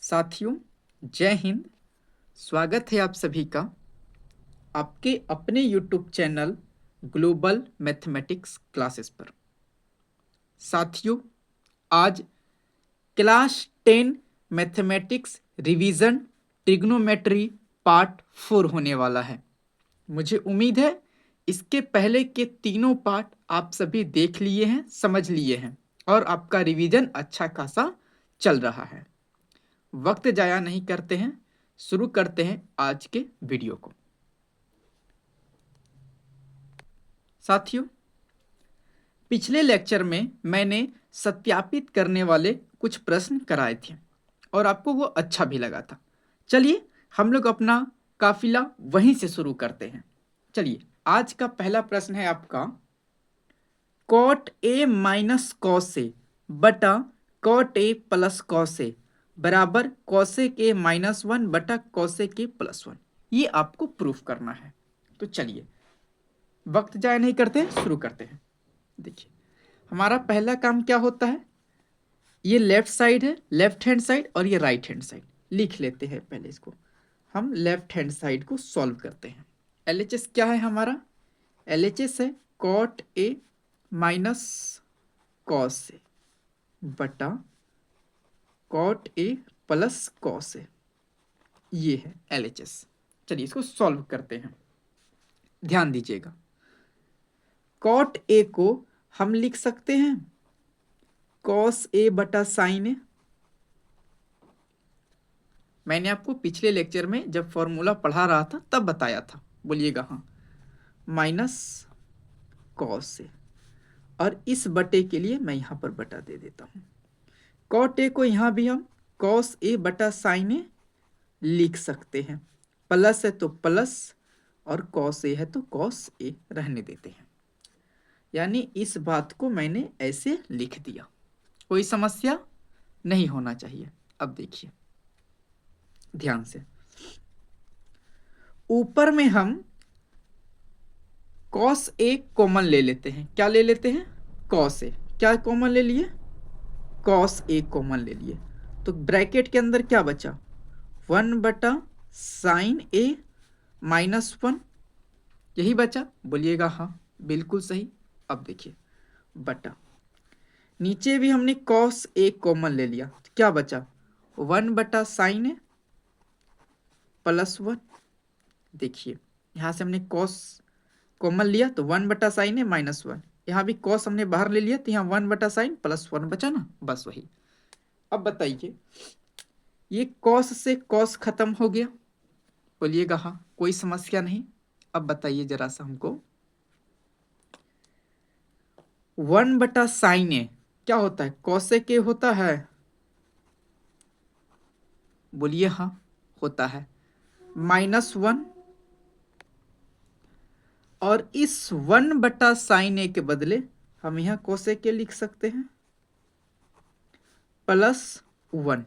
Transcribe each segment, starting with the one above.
साथियों, जय हिंद। स्वागत है आप सभी का आपके अपने YouTube channel global mathematics classes पर। साथियों, आज class 10 mathematics revision trigonometry part 4 होने वाला है। मुझे उम्मीद है इसके पहले के तीनों पार्ट आप सभी देख लिए हैं, समझ लिए हैं और आपका रिवीजन अच्छा खासा चल रहा है। वक्त जाया नहीं करते हैं, शुरू करते हैं आज के वीडियो को। साथियों, पिछले लेक्चर में मैंने सत्यापित करने वाले कुछ प्रश्न कराए थे और आपको वो अच्छा भी लगा था। चलिए हम लोग अपना काफिला वहीं से शुरू करते हैं। चलिए, आज का पहला प्रश्न है आपका cot A minus cos A बटा cot A plus cos A बराबर कॉसेक ए माइनस वन बटा कॉसेक ए प्लस वन। ये आपको प्रूफ करना है। तो चलिए वक्त जाया नहीं करते, शुरू करते हैं। देखिए, हमारा पहला काम क्या होता है, ये लेफ्ट साइड है, लेफ्ट हैंड साइड, और ये राइट हैंड साइड लिख लेते हैं। पहले इसको हम लेफ्ट हैंड साइड को सॉल्व करते हैं। एलएचएस क्या है हमारा? एलएचएस है cot A minus cos A बटा cot A plus cos A. ये है एलएचएस। चलिए इसको सॉल्व करते हैं। ध्यान दीजिएगा, कॉट ए को हम लिख सकते हैं कॉस ए बटा साइन ए। मैंने आपको पिछले लेक्चर में जब फॉर्मूला पढ़ा रहा था तब बताया था, बोलिएगा हाँ, माइनस कॉस ए, और इस बटे के लिए मैं यहां पर बटा दे देता हूं। कॉट ए को यहां भी हम कॉस ए बटा साइन ए लिख सकते हैं। प्लस है तो प्लस और कॉस ए है तो कॉस ए रहने देते हैं। यानी इस बात को मैंने ऐसे लिख दिया, कोई समस्या नहीं होना चाहिए। अब देखिए ध्यान से, ऊपर में हम कॉस ए कॉमन ले लेते हैं। क्या ले लेते हैं? Cos A. क्या कॉमन ले लिए? कॉस ए कॉमन ले लिए। तो ब्रैकेट के अंदर क्या बचा? 1 बटा साइन ए माइनस 1, यही बचा। बोलिएगा हाँ, बिल्कुल सही। अब देखिए बटा, नीचे भी हमने कॉस ए कॉमन ले लिया तो क्या बचा? 1 बटा साइन ए प्लस 1। देखिए यहां से हमने कॉस कॉमन लिया तो 1 बटा साइन ए माइनस 1, यहाँ भी कॉस हमने बाहर ले लिया तो यहाँ 1 बटा साइन प्लस 1 बचा ना, बस वही। अब बताइए, ये कॉस से कॉस खत्म हो गया। बोलिएगा हाँ, कोई समस्या नहीं। अब बताइए जरा सा हमको, 1 बटा साइन ए क्या होता है? कॉसेक ए होता है। बोलिए हाँ, होता है। माइनस 1, और इस 1 बटा साइन ए के बदले हम यहाँ कोसेक के लिख सकते हैं प्लस 1।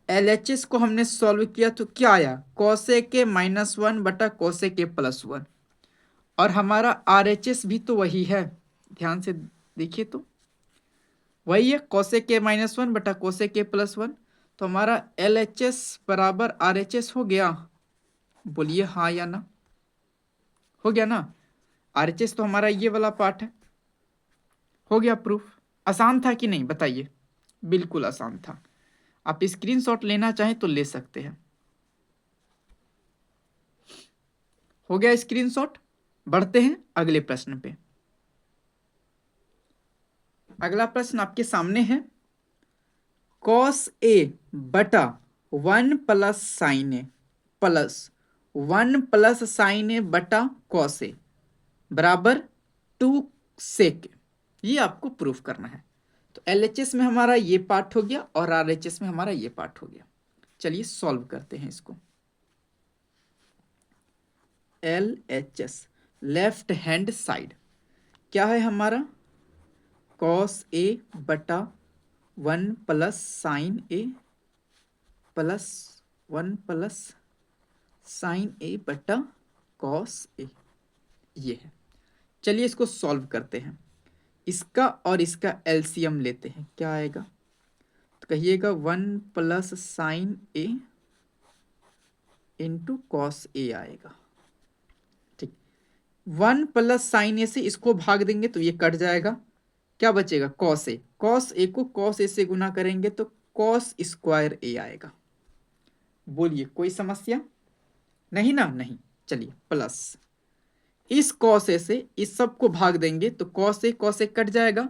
एलएचएस को हमने सॉल्व किया तो क्या आया? कोसेक के माइनस 1 बटा कोसेक के प्लस 1। और हमारा आरएचएस भी तो वही है, ध्यान से देखिए तो वही है, कोसेक के माइनस 1 बटा कोसेक के प्लस 1। तो हमारा एलएचएस बराबर आरएचएस हो गया। बोलिए हाँ या ना? हो गया ना? आरएचएस तो हमारा ये वाला पार्ट है। हो गया प्रूफ। आसान था कि नहीं बताइए? बिल्कुल आसान था। आप स्क्रीनशॉट लेना चाहें तो ले सकते हैं। हो गया स्क्रीनशॉट। बढ़ते हैं अगले प्रश्न पे। अगला प्रश्न आपके सामने है, कॉस ए बटा 1 प्लस साइन ए प्लस 1 प्लस साइन ए बटा कॉस ए बराबर 2 सेक। ये आपको प्रूफ करना है। तो एलएचएस में हमारा ये पार्ट हो गया और आरएचएस में हमारा ये पार्ट हो गया। चलिए सॉल्व करते हैं इसको। एलएचएस लेफ्ट हैंड साइड क्या है हमारा? कॉस ए बटा 1 प्लस साइन ए प्लस 1 प्लस साइन ए बटा कॉस ए, ये है। चलिए इसको सॉल्व करते हैं। इसका और इसका एलसीएम लेते हैं, क्या आएगा? तो कहिएगा 1 + sin A into cos A आएगा। ठीक, 1 + sin A से इसको भाग देंगे तो ये कट जाएगा, क्या बचेगा कॉस ए। कॉस ए को कॉस ए से गुना करेंगे तो कॉस स्क्वायर ए आएगा। बोलिए कोई समस्या नहीं ना? नहीं। चलिए प्लस इस कॉस ए से इस सब को भाग देंगे तो कॉस ए कट जाएगा,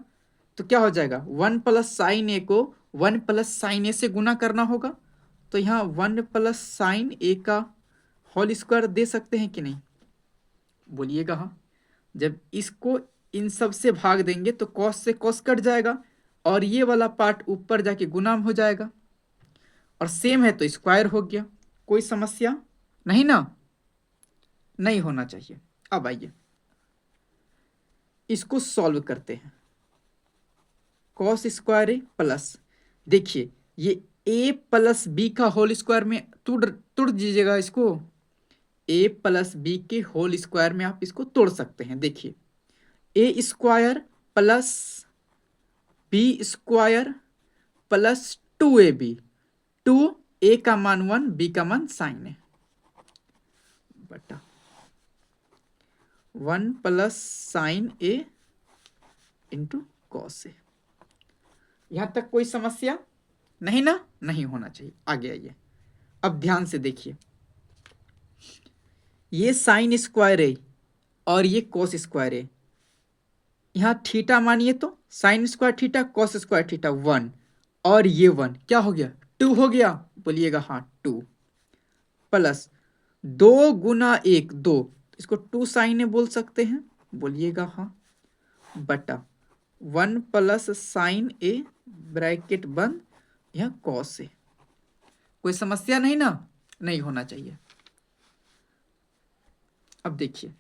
तो क्या हो जाएगा 1 + sin A को 1 + sin A से गुना करना होगा, तो यहाँ 1 + sin A का होल स्क्वायर दे सकते हैं कि नहीं? बोलिएगा हाँ। जब इसको इन सब से भाग देंगे तो कॉस से कॉस कट जाएगा और ये वाला पार्ट ऊपर जाके गुना हो जाएगा, और सेम है तो स्क्वायर हो गया। कोई समस्या नहीं ना? नहीं होना चाहिए। अब आइए इसको सॉल्व करते हैं। कॉस स्क्वायर ए प्लस, देखिए ये A+B का होल स्क्वायर में तोड़ दीजिएगा इसको। A+B के होल स्क्वायर में आप इसको तोड़ सकते हैं। देखिए A² + B² + 2AB, 2A का मान 1, B का मान साइन है, बटा 1 + sin A into cos A. यहां तक कोई समस्या नहीं ना? नहीं होना चाहिए। आगे आइए, अब ध्यान से देखिए, ये साइन स्क्वायर है और ये कॉस स्क्वायर है। यहां थीटा मानिए तो sine square theta cos square theta 1, और ये 1 क्या हो गया 2 हो गया। बोलिएगा हाँ 2, प्लस 2 × 1 2, इसको 2 sin ए बोल सकते हैं। बोलिएगा हाँ, बटा 1 + sin A ब्रैकेट बंद, यह कॉस ए। कोई समस्या नहीं ना? नहीं होना चाहिए। अब देखिए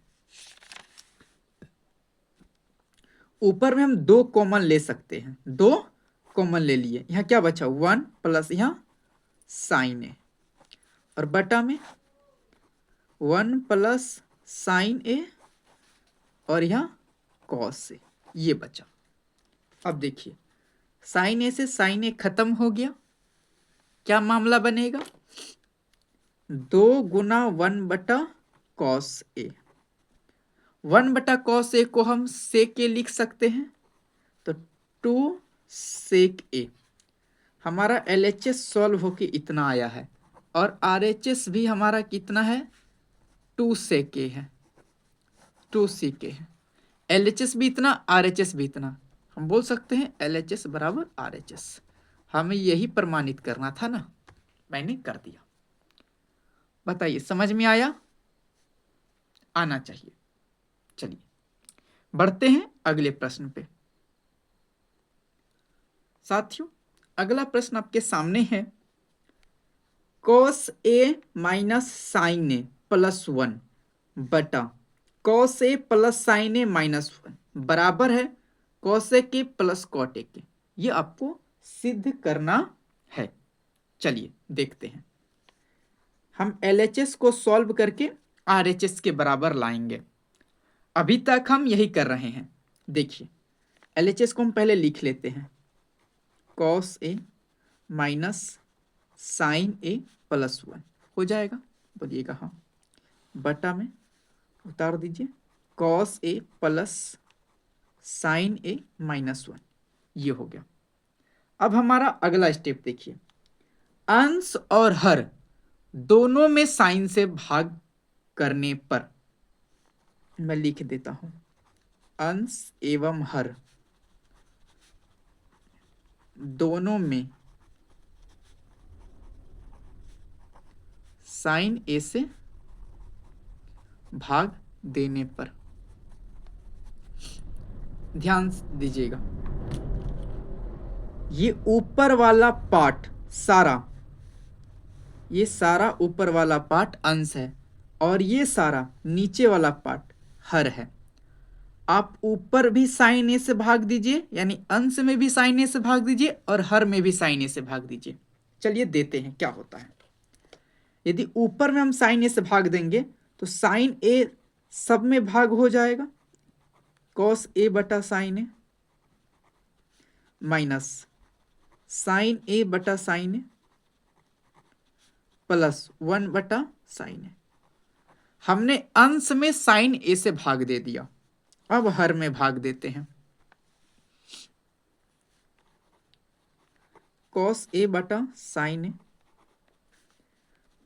ऊपर में हम 2 कॉमन ले सकते हैं, 2 कॉमन ले लिए, यहाँ क्या बचा 1 प्लस यहाँ साइन ए, और बटा में 1 + sin A और यहाँ कॉस ए, ये बचा। अब देखिए साइन ए से साइन ए खत्म हो गया, क्या मामला बनेगा 2 × 1/cos A। 1/cos A को हम sec A लिख सकते हैं, तो 2 sec A। हमारा LHS सॉल्व होके इतना आया है, और RHS भी हमारा कितना है 2 sec A है, 2 sec A है। LHS भी इतना, RHS भी इतना, हम बोल सकते हैं LHS बराबर RHS। हमें यही प्रमाणित करना था ना, मैंने कर दिया। बताइए समझ में आया? आना चाहिए। चलिए बढ़ते हैं अगले प्रश्न पे। साथियों अगला प्रश्न आपके सामने है, cos A - sin A + 1 बटा cos A + sin A - 1 बराबर है cos A के प्लस cot A के। ये आपको सिद्ध करना है। चलिए देखते हैं, हम LHS को सॉल्व करके RHS के बराबर लाएंगे। अभी तक हम यही कर रहे हैं। देखिए LHS को हम पहले लिख लेते हैं, cos A - sin A + 1 हो जाएगा। बोलिएगा हाँ, बटा में उतार दीजिए cos A + sin A - 1, ये हो गया। अब हमारा अगला स्टेप देखिए, अंश और हर दोनों में साइन से भाग करने पर, मैं लिख देता हूं अंश एवं हर दोनों में साइन ए से भाग देने पर, ध्यान दीजिएगा ये ऊपर वाला पार्ट सारा, ये सारा ऊपर वाला पार्ट अंश है और ये सारा नीचे वाला पार्ट हर है। आप ऊपर भी साइन ए से भाग दीजिए, यानी अंश में भी साइन ए से भाग दीजिए और हर में भी साइन ए से भाग दीजिए। चलिए देते हैं क्या होता है। यदि ऊपर में हम साइन ए से भाग देंगे तो साइन ए सब में भाग हो जाएगा, cos A बटा साइन ए, माइनस साइन ए बटा साइन ए प्लस 1 बटा साइन ए। हमने अंश में साइन ए से भाग दे दिया, अब हर में भाग देते हैं। कॉस ए बटा साइन ए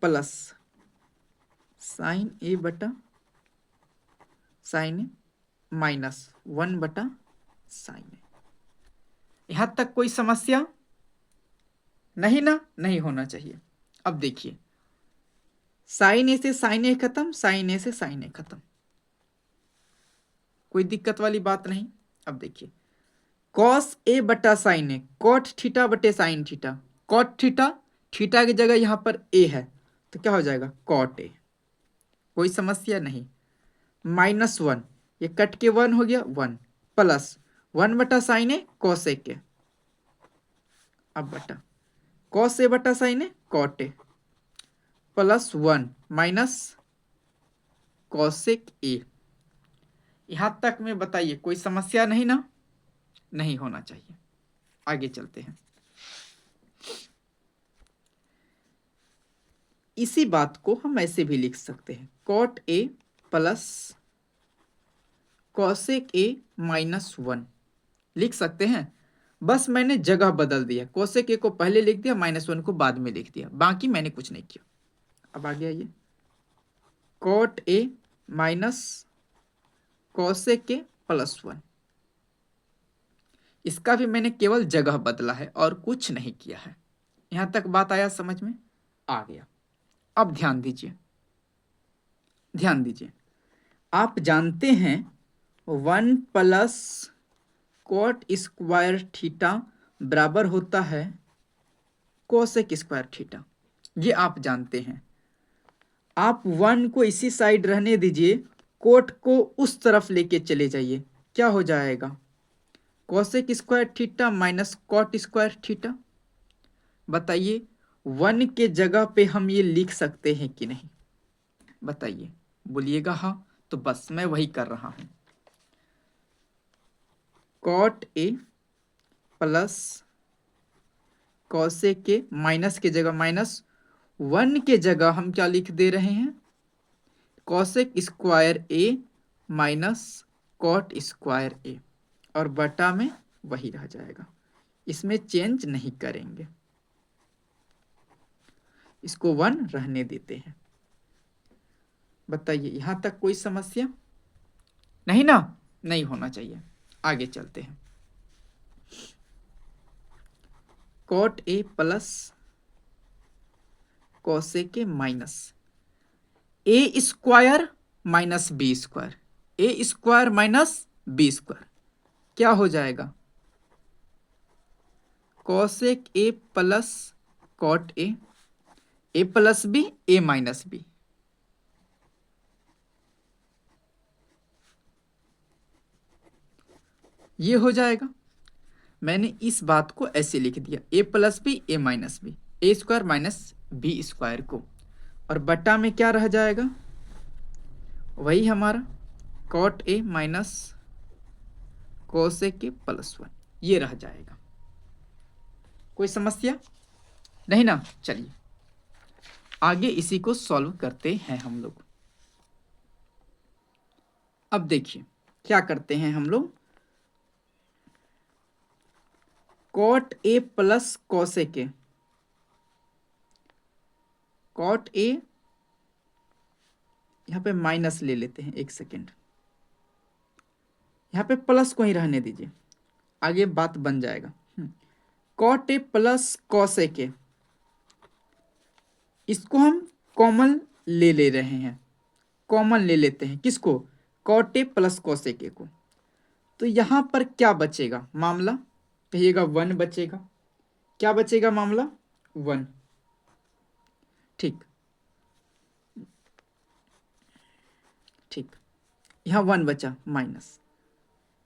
प्लस साइन ए बटा साइन ए माइनस 1 बटा साइन ए। यहां तक कोई समस्या नहीं ना? नहीं होना चाहिए। अब देखिए, साइन ए से साइन ए खत्म, साइन ए से साइन ए खत्म, कोई दिक्कत वाली बात नहीं। अब देखिए, कॉस ए बटा साइन ए, कॉट थीटा बटे sine theta, cot theta, theta की जगह यहां पर ए है तो क्या हो जाएगा? कॉट ए, कोई समस्या नहीं। माइनस 1, ये कट के 1 हो गया, 1 प्लस 1 बटा साइन ए कॉस ए के, अब बटा कॉस ए बटा sine A cot A plus 1 minus cosec A. यहां तक में बताइए कोई समस्या नहीं ना? नहीं होना चाहिए। आगे चलते हैं। इसी बात को हम ऐसे भी लिख सकते हैं, cot A plus cosec A minus 1 लिख सकते हैं। बस मैंने जगह बदल दिया, कोसेक ए को पहले लिख दिया, माइनस 1 को बाद में लिख दिया, बाकी मैंने कुछ नहीं किया। अब आगे आइए, cot A minus cosec A plus 1, इसका भी मैंने केवल जगह बदला है और कुछ नहीं किया है। यहां तक बात आया समझ में? आ गया। अब ध्यान दीजिए, ध्यान दीजिए, आप जानते हैं 1 प्लस कॉट स्क्वायर थीटा बराबर होता है कोसेक स्क्वायर थीटा, ये आप जानते हैं। आप 1 को इसी साइड रहने दीजिए, कोट को उस तरफ लेके चले जाइए, क्या हो जाएगा? Cosec square theta minus cot square theta. बताइए 1 के जगह पे हम ये लिख सकते हैं कि नहीं? बताइए, बोलिएगा हाँ, तो बस मैं वही कर रहा हूं। कॉट ए प्लस कॉसेक के, माइनस के जगह माइनस, 1 के जगह हम क्या लिख दे रहे हैं? कॉसेक स्क्वायर ए माइनस कॉट स्क्वायर ए, और बटा में वही रह जाएगा, इसमें चेंज नहीं करेंगे, इसको 1 रहने देते हैं। बताइए यहां तक कोई समस्या नहीं ना? नहीं होना चाहिए। आगे चलते हैं। Cot A plus cosec A minus A square minus B square, A square minus B square क्या हो जाएगा? Cosec A plus cot A, A plus B A minus B, ये हो जाएगा। मैंने इस बात को ऐसे लिख दिया, A plus B A minus B, A square minus B square को, और बटा में क्या रह जाएगा? वही हमारा cot A minus cosec A plus 1, ये रह जाएगा। कोई समस्या नहीं ना? चलिए आगे इसी को सॉल्व करते हैं हम लोग। अब देखिए क्या करते हैं हम लोग, cot A plus cosec A, cot A यहां पे माइनस ले लेते हैं, एक सेकेंड, यहां पे प्लस को ही रहने दीजिए, आगे बात बन जाएगा। Cot A plus cosec A, इसको हम कॉमन ले रहे हैं, कॉमन ले लेते हैं किसको? Cot A plus cosec A को। तो यहां पर क्या बचेगा मामला? कहिएगा 1 बचेगा। क्या बचेगा मामला? 1। ठीक ठीक, यहां 1 बचा, माइनस,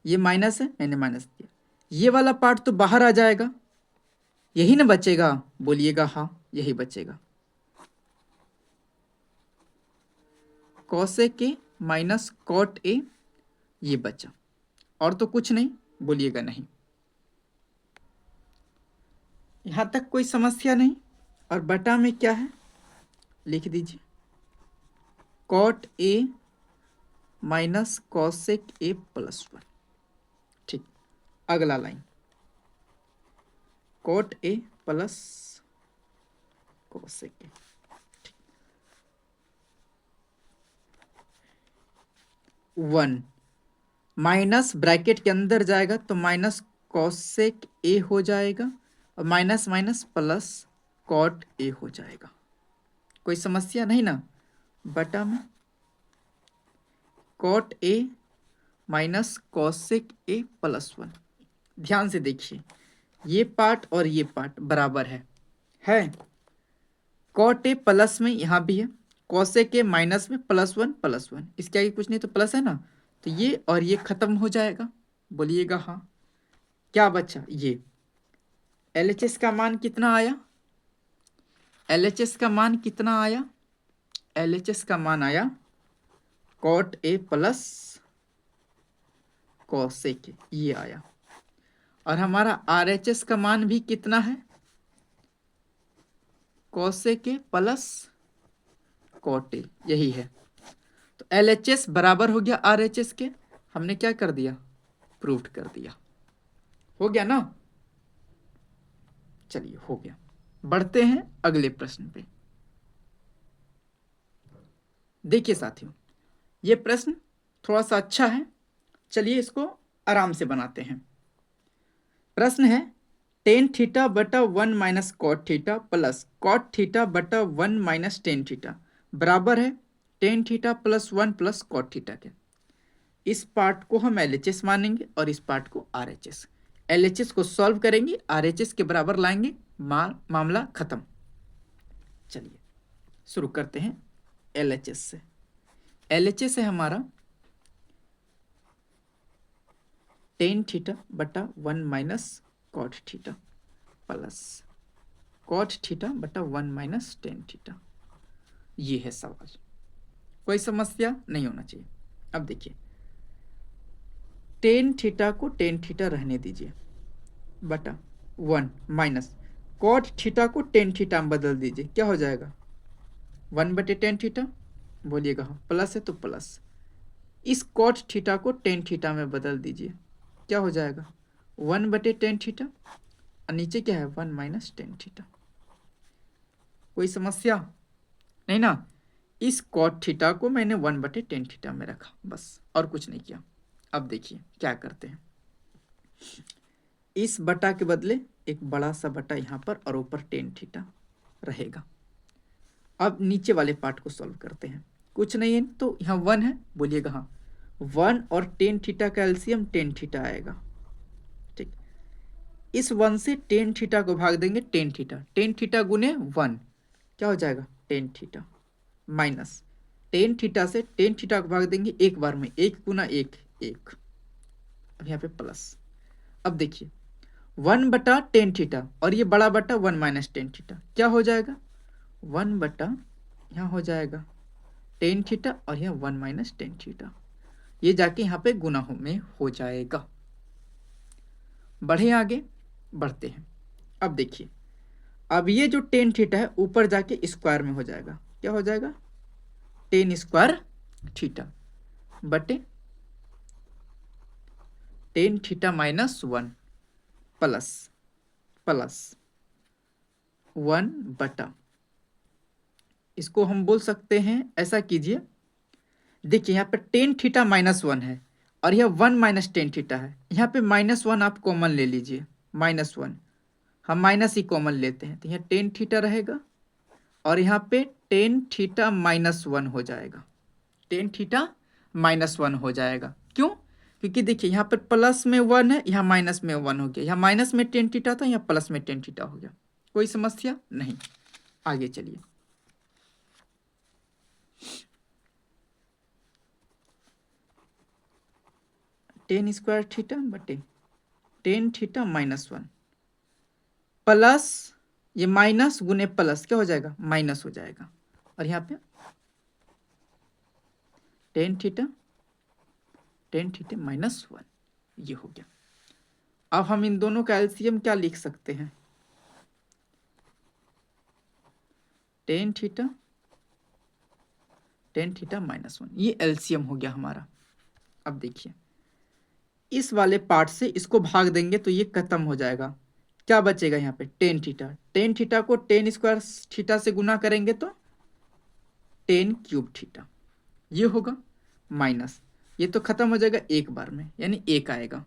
ये माइनस है, मैंने माइनस दिया, ये वाला पार्ट तो बाहर आ जाएगा, यही ना बचेगा? बोलिएगा हाँ, यही बचेगा। Cosec A minus cot A, ये बचा, और तो कुछ नहीं, बोलिएगा नहीं। यहाँ तक कोई समस्या नहीं। और बटा में क्या है लिख दीजिए, cot A minus cosec A plus 1। ठीक, अगला line cot A plus cosec A. 1 minus bracket के अंदर जाएगा तो माइनस कॉसेक ए हो जाएगा, और minus minus plus cot A हो जाएगा। कोई समस्या नहीं ना। बटा में cot A minus cosec A plus 1। ध्यान से देखिए, ये पार्ट और ये पार्ट बराबर है। कॉट ए प्लस में यहाँ भी है, कॉसेक ए माइनस में +1 इसके आगे कुछ नहीं तो प्लस है ना, तो ये और ये खत्म हो जाएगा। बोलिएगा हाँ। क्या बचा ये, LHS का मान कितना आया, LHS का मान कितना आया, LHS का मान आया cot A plus cosec A, ये आया। और हमारा RHS का मान भी कितना है, cosec A plus cot A, यही है। तो LHS बराबर हो गया RHS के, हमने क्या कर दिया, प्रूफ कर दिया। हो गया ना। चलिए हो गया, बढ़ते हैं अगले प्रश्न पे। देखिए साथियों, ये प्रश्न थोड़ा सा अच्छा है, चलिए इसको आराम से बनाते हैं। प्रश्न है टेन थीटा बटा 1 minus cot theta plus cot theta बटा 1 माइनस टेन थीटा बराबर है tan theta plus 1 plus cot theta के। इस पार्ट को हम LHS मानेंगे और इस पार्ट को RHS। LHS को सॉल्व करेंगे, RHS के बराबर लाएंगे, मामला खत्म। चलिए शुरू करते हैं LHS से। LHS है हमारा टेन थीटा बटा 1 minus cot theta plus cot theta बटा 1 माइनस टेन थीटा। ये है सवाल, कोई समस्या नहीं होना चाहिए। अब देखिए, टेन थीटा को टेन थीटा रहने दीजिए बटा 1 माइनस कॉट थीटा को टेन थीटा में बदल दीजिए, क्या हो जाएगा 1/10 थीटा। बोलिएगा हाँ, प्लस है तो प्लस। इस कॉट थीटा को टेन थीटा में बदल दीजिए, क्या हो जाएगा 1/10 थीटा, और नीचे क्या है 1 माइनस टेन थीटा। कोई समस्या नहीं ना। इस कॉट थीटा को मैंने 1/10 थीटा में रखा, बस और कुछ नहीं किया। अब देखिए क्या करते हैं, इस बटा के बदले एक बड़ा सा बटा यहाँ पर और ऊपर टेन थीटा रहेगा। अब नीचे वाले पार्ट को सॉल्व करते हैं। कुछ नहीं है तो यहाँ 1 है, बोलिएगा हाँ। 1 और टेन थीटा का एलसीएम टेन थीटा आएगा। ठीक, इस 1 से टेन थीटा को भाग देंगे, टेन थीटा गुने 1 क्या हो जाएगा tan theta, minus tan theta से टेन थीटा को भाग देंगे एक बार में, 1 गुना 1 1, अब यहाँ पे प्लस। अब देखिए 1/10 थीटा और ये बड़ा बटा 1 माइनस टेन थीटा क्या हो जाएगा 1 बटा यहाँ हो जाएगा टेन थीटा और यहाँ 1 माइनस टेन थीटा, ये जाके यहाँ पे गुना में हो जाएगा। बढ़े आगे, बढ़ते हैं। अब देखिए, अब ये जो टेन थीटा है ऊपर जाके स्क्वायर में हो जाएगा, क्या हो जाएगा टेन स्क्वायर थीटा बटे टेन थीटा माइनस 1 प्लस 1 बटा, इसको हम बोल सकते हैं, ऐसा कीजिए, देखिए यहाँ पे टेन थीटा माइनस 1 है और यह 1 माइनस टेन थीटा है, यहाँ पे -1 आप कॉमन ले लीजिए, -1 हम माइनस ही कॉमन लेते हैं, तो यहाँ टेन थीटा रहेगा और यहाँ पे टेन थीटा -1 हो जाएगा, टेन थीटा -1 हो जाएगा। क्यों, क्योंकि देखिए यहाँ पर प्लस में 1 है, यहाँ माइनस में 1 हो गया, यहाँ माइनस में टेन थीटा था, यहाँ प्लस में टेन थीटा हो गया। कोई समस्या नहीं। आगे चलिए, टेन स्क्वायर थीटा बटे टेन थीटा -1 प्लस ये माइनस गुने प्लस क्या हो जाएगा माइनस हो जाएगा, और यहाँ पे टेन थीटा -1 ये हो गया। अब हम इन दोनों का एलसीएम क्या लिख सकते हैं, टेन थीटा -1, ये एलसीएम हो गया हमारा। अब देखिए इस वाले पार्ट से इसको भाग देंगे तो ये खत्म हो जाएगा। क्या बचेगा यहाँ पे? टेन थीटा को टेन स्क्वायर थीटा से गुना करेंगे तो टेन क्यूब थीटा, ये होगा माइनस, ये तो खत्म हो जाएगा एक बार में, यानी एक आएगा।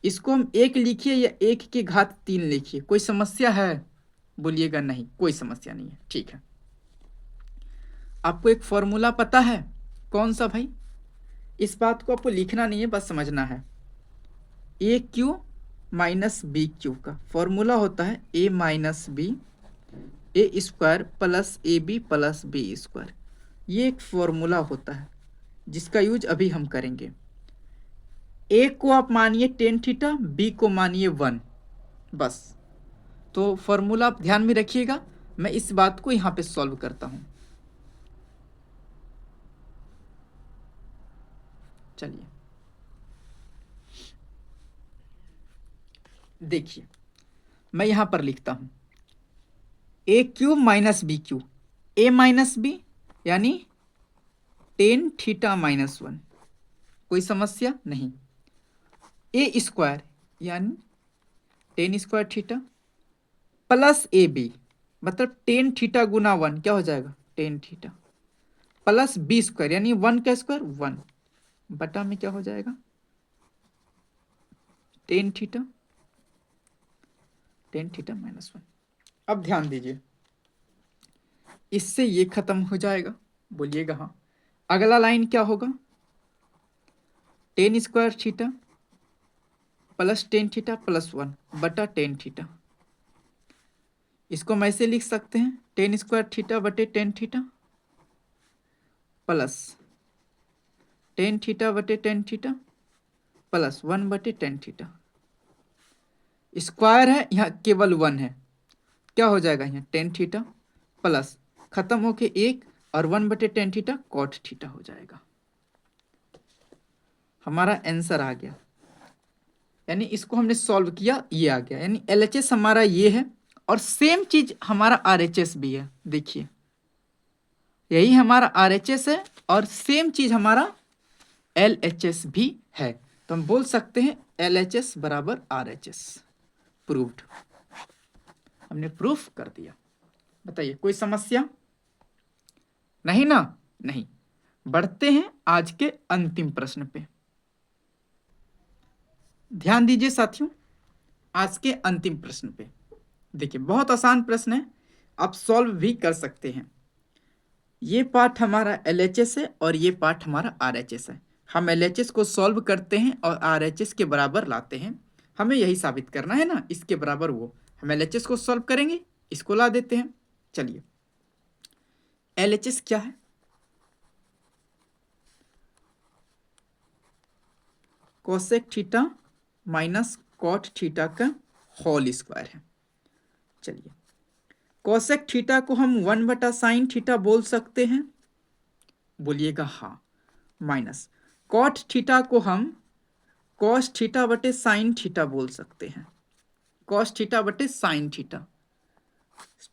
इसको हम एक लिखिए या एक की घात 3 लिखिए, कोई समस्या है? बोलिएगा नहीं, कोई समस्या नहीं है। ठीक है, आपको एक फॉर्मूला पता है? कौन सा भाई? इस बात को आपको लिखना नहीं है, बस समझना है। A cube minus B cube का फॉर्मूला होता है a minus B A square plus A b plus B square. ये एक फॉर्मूला होता है जिसका यूज अभी हम करेंगे। ए को आप मानिए टेन थीटा, बी को मानिए 1, बस। तो फॉर्मूला आप ध्यान में रखिएगा। मैं इस बात को यहाँ पे सॉल्व करता हूँ। चलिए देखिए, मैं यहाँ पर लिखता हूँ A cube minus B cube, A minus B यानी टेन थीटा -1, कोई समस्या नहीं। ए स्क्वायर यानी टेन स्क्वायर थीटा प्लस ए बी मतलब टेन थीटा गुना 1, क्या हो जाएगा? Tan theta plus B square यानी 1 का स्क्वायर 1 बटा में क्या हो जाएगा? Tan theta -1। अब ध्यान दीजिए, इससे ये खत्म हो जाएगा। बोलिएगा हाँ। अगला लाइन क्या होगा? Ten square theta plus ten theta plus 1 बटा टेन थीटा। इसको हम ऐसे लिख सकते हैं टेन स्क्वायर थीटा बटे ten theta plus tan theta बटे टेन थीटा प्लस 1 बटे टेन थीटा। स्क्वायर है यहाँ, केवल 1 है, क्या हो जाएगा यहाँ? टेन थीटा प्लस खत्म होके 1 और 1 बटे टेन थीटा कॉट थीटा हो जाएगा। हमारा आंसर आ गया, यानी इसको हमने सॉल्व किया, ये आ गया। यानी एलएचएस हमारा ये है और सेम चीज हमारा आरएचएस भी है। देखिए यही हमारा आरएचएस है और सेम चीज हमारा एलएचएस भी है। तो हम बोल सकते हैं एलएचएस बराबर आरएचएस। प्रूव्ड, हमने प्रूफ कर दिया। बताइए कोई समस्या? नहीं ना? नहीं। बढ़ते हैं आज के अंतिम प्रश्न पे। ध्यान दीजिए साथियों, आज के अंतिम प्रश्न पे। देखिए बहुत आसान प्रश्न है, आप सॉल्व भी कर सकते हैं। ये पार्ट हमारा एलएचएस है और ये पार्ट हमारा आरएचएस है। हम एलएचएस को सॉल्व करते हैं और आरएचएस के बराबर लाते हैं। हमें यही साबित करना है ना, इसके बराबर वो। हम एलएचएस को सॉल्व करेंगे, इसको ला देते हैं। चलिए, एलएचएस क्या है? Cosec theta minus cot theta का होल स्क्वायर है। चलिए, कोसेक थीटा को हम 1 बटा साइन थीटा बोल सकते हैं। बोलिएगा हाँ। माइनस कॉट थीटा को हम कॉस थीटा बटे साइन थीटा बोल सकते हैं। कॉस थीटा बटे साइन थीटा,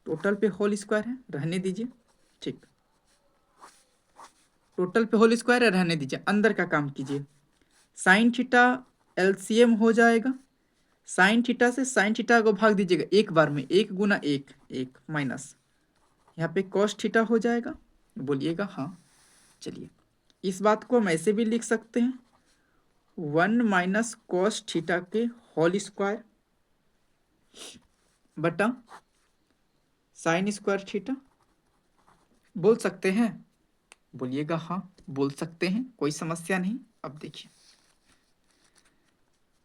टोटल पे होल स्क्वायर है, रहने दीजिए। ठीक, टोटल पे होल स्क्वायर है, रहने दीजिए। अंदर का काम कीजिए। साइन थीटा एलसीएम हो जाएगा। साइन थीटा से साइन थीटा को भाग दीजिएगा एक बार में, 1 गुना 1 1 माइनस यहाँ पे कॉस थीटा हो जाएगा। बोलिएगा हाँ। चलिए, इस बात को हम ऐसे भी लिख सकते हैं 1 माइनस कॉस थीटा के होल स्क्वायर बटा साइन स्क्वायर थीटा। बोल सकते हैं? बोलिएगा हाँ, बोल सकते हैं, कोई समस्या नहीं। अब देखिए,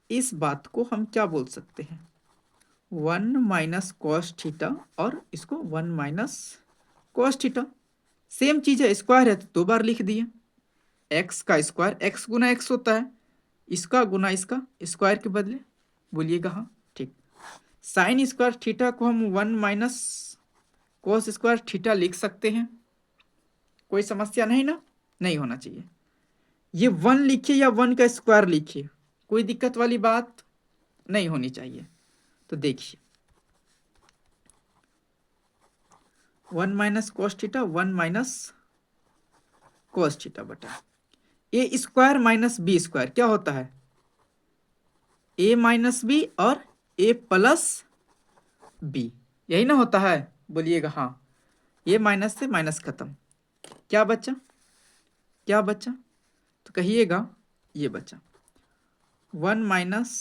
इस बात को हम क्या बोल सकते हैं? 1 माइनस कॉस थीटा और इसको 1 माइनस कॉस थीटा, सेम चीज है, स्क्वायर है तो 2 बार लिख दिए। एक्स का स्क्वायर एक्स गुना एक्स होता है, इसका गुना इसका स्क्वायर के बदले। बोलिएगा हाँ। ठीक, साइन स्क्वायर थीटा को हम 1 माइनस कॉस स्क्वायर थीटा लिख सकते हैं। कोई समस्या नहीं ना? नहीं होना चाहिए। ये 1 लिखिए या 1 का स्क्वायर लिखिए, कोई दिक्कत वाली बात नहीं होनी चाहिए। तो देखिए, 1 minus cos theta 1 minus cos theta बटा ए स्क्वायर माइनस बी स्क्वायर क्या होता है, ए माइनस बी और ए प्लस बी, यही ना होता है, बोलिएगा हाँ। ये माइनस से माइनस खत्म, क्या बचा, क्या बचा, तो कहिएगा ये बचा 1 माइनस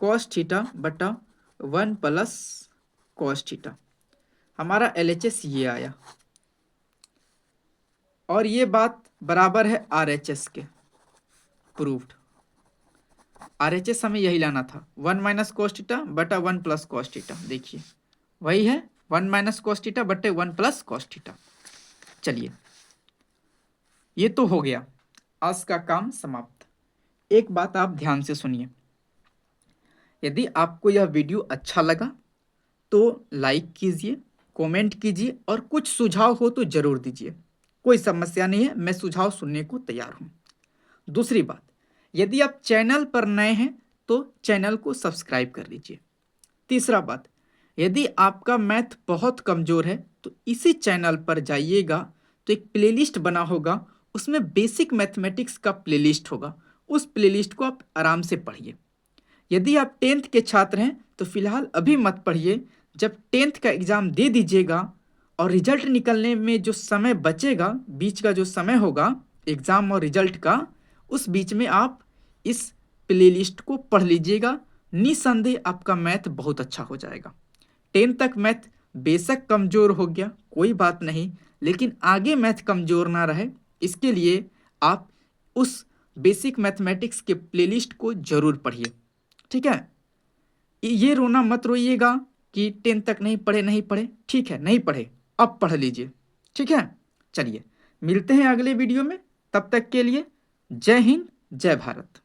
कॉस थीटा बटा 1 प्लस कॉस थीटा। हमारा LHS ये आया और ये बात बराबर है RHS के, प्रूव्ड। RHS हमें यही लाना था, 1 माइनस कॉस थीटा बटा 1 प्लस कॉस थीटा, देखिए वही है 1 माइनस कॉस थीटा बटे 1 प्लस कॉस थीटा। चलिए ये तो हो गया, आज का काम समाप्त। एक बात आप ध्यान से सुनिए, यदि आपको यह वीडियो अच्छा लगा तो लाइक कीजिए, कमेंट कीजिए और कुछ सुझाव हो तो जरूर दीजिए, कोई समस्या नहीं है, मैं सुझाव सुनने को तैयार हूँ। दूसरी बात, यदि आप चैनल पर नए हैं तो चैनल को सब्सक्राइब कर लीजिए। तीसरा बात, यदि आपका मैथ बहुत कमज़ोर है तो इसी चैनल पर जाइएगा तो एक प्लेलिस्ट बना होगा, उसमें बेसिक मैथमेटिक्स का प्लेलिस्ट होगा, उस प्लेलिस्ट को आप आराम से पढ़िए। यदि आप 10th के छात्र हैं तो फिलहाल अभी मत पढ़िए, जब 10th का एग्ज़ाम दे दीजिएगा और रिजल्ट निकलने में जो समय बचेगा, बीच का जो समय होगा एग्ज़ाम और रिजल्ट का, उस बीच में आप इस प्लेलिस्ट को पढ़ लीजिएगा, निसंदेह आपका मैथ बहुत अच्छा हो जाएगा। 10th तक मैथ बेशक कमज़ोर हो गया कोई बात नहीं, लेकिन आगे मैथ कमज़ोर ना रहे इसके लिए आप उस बेसिक मैथमेटिक्स के प्लेलिस्ट को ज़रूर पढ़िए, ठीक है। ये रोना मत रोइएगा कि 10th तक नहीं पढ़े, नहीं पढ़े, ठीक है नहीं पढ़े, अब पढ़ लीजिए, ठीक है। चलिए मिलते हैं अगले वीडियो में, तब तक के लिए जय हिंद जय भारत।